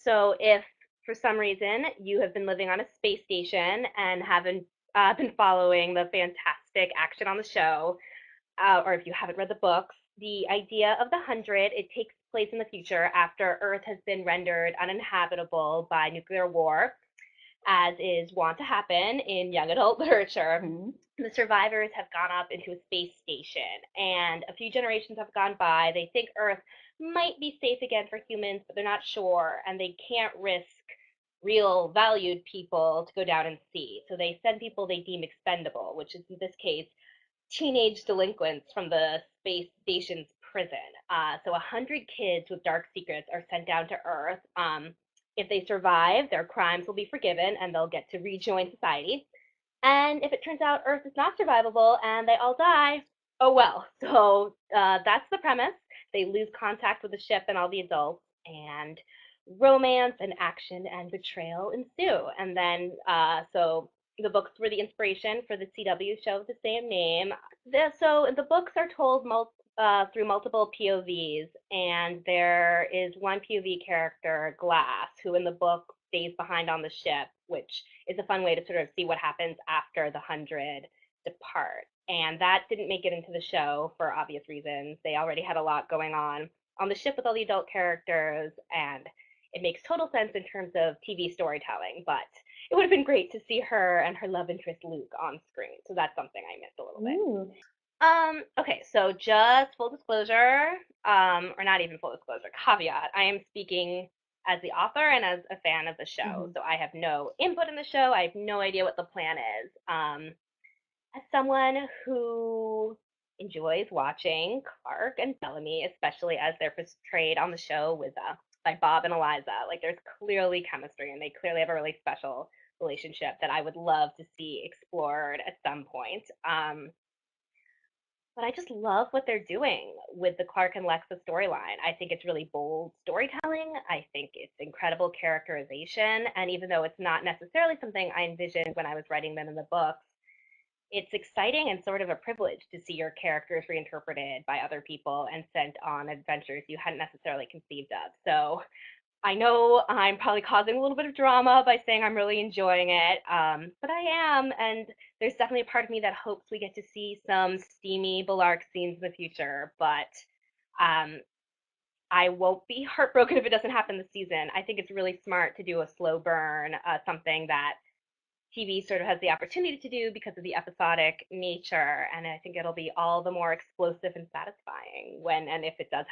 So if for some reason you have been living on a space station and haven't been following the fantastic action on the show, or if you haven't read the books, the idea of the 100, it takes place in the future after Earth has been rendered uninhabitable by nuclear war, as is wont to happen in young adult literature. Hmm. The survivors have gone up into a space station, and a few generations have gone by. They think Earth might be safe again for humans, but they're not sure, and they can't risk real valued people to go down and see. So they send people they deem expendable, which is in this case teenage delinquents from the space station's prison. So 100 kids with dark secrets are sent down to Earth. If they survive, their crimes will be forgiven and they'll get to rejoin society. And if it turns out Earth is not survivable and they all die, oh well. So that's the premise. They lose contact with the ship and all the adults, and romance and action and betrayal ensue. And then, so the books were the inspiration for the CW show of the same name. So the books are told through multiple POVs, and there is one POV character, Glass, who in the book stays behind on the ship, which is a fun way to sort of see what happens after the 100 depart. And that didn't make it into the show for obvious reasons. They already had a lot going on the ship with all the adult characters, and it makes total sense in terms of TV storytelling. But it would have been great to see her and her love interest Luke on screen. So that's something I missed a little bit. Ooh. Okay, so just full disclosure, or not even full disclosure, caveat. I am speaking as the author and as a fan of the show, Hmm. so I have no input in the show. I have no idea what the plan is. As someone who enjoys watching Clark and Bellamy, especially as they're portrayed on the show with by Bob and Eliza, like there's clearly chemistry and they clearly have a really special relationship that I would love to see explored at some point. But I just love what they're doing with the Clark and Lexa storyline. I think it's really bold storytelling. I think it's incredible characterization. And even though it's not necessarily something I envisioned when I was writing them in the books, it's exciting and sort of a privilege to see your characters reinterpreted by other people and sent on adventures you hadn't necessarily conceived of. So I know I'm probably causing a little bit of drama by saying I'm really enjoying it, but I am, and there's definitely a part of me that hopes we get to see some steamy Balark scenes in the future. But um, I won't be heartbroken if it doesn't happen this season. I think it's really smart to do a slow burn, something that TV sort of has the opportunity to do because of the episodic nature, and I think it'll be all the more explosive and satisfying when and if it does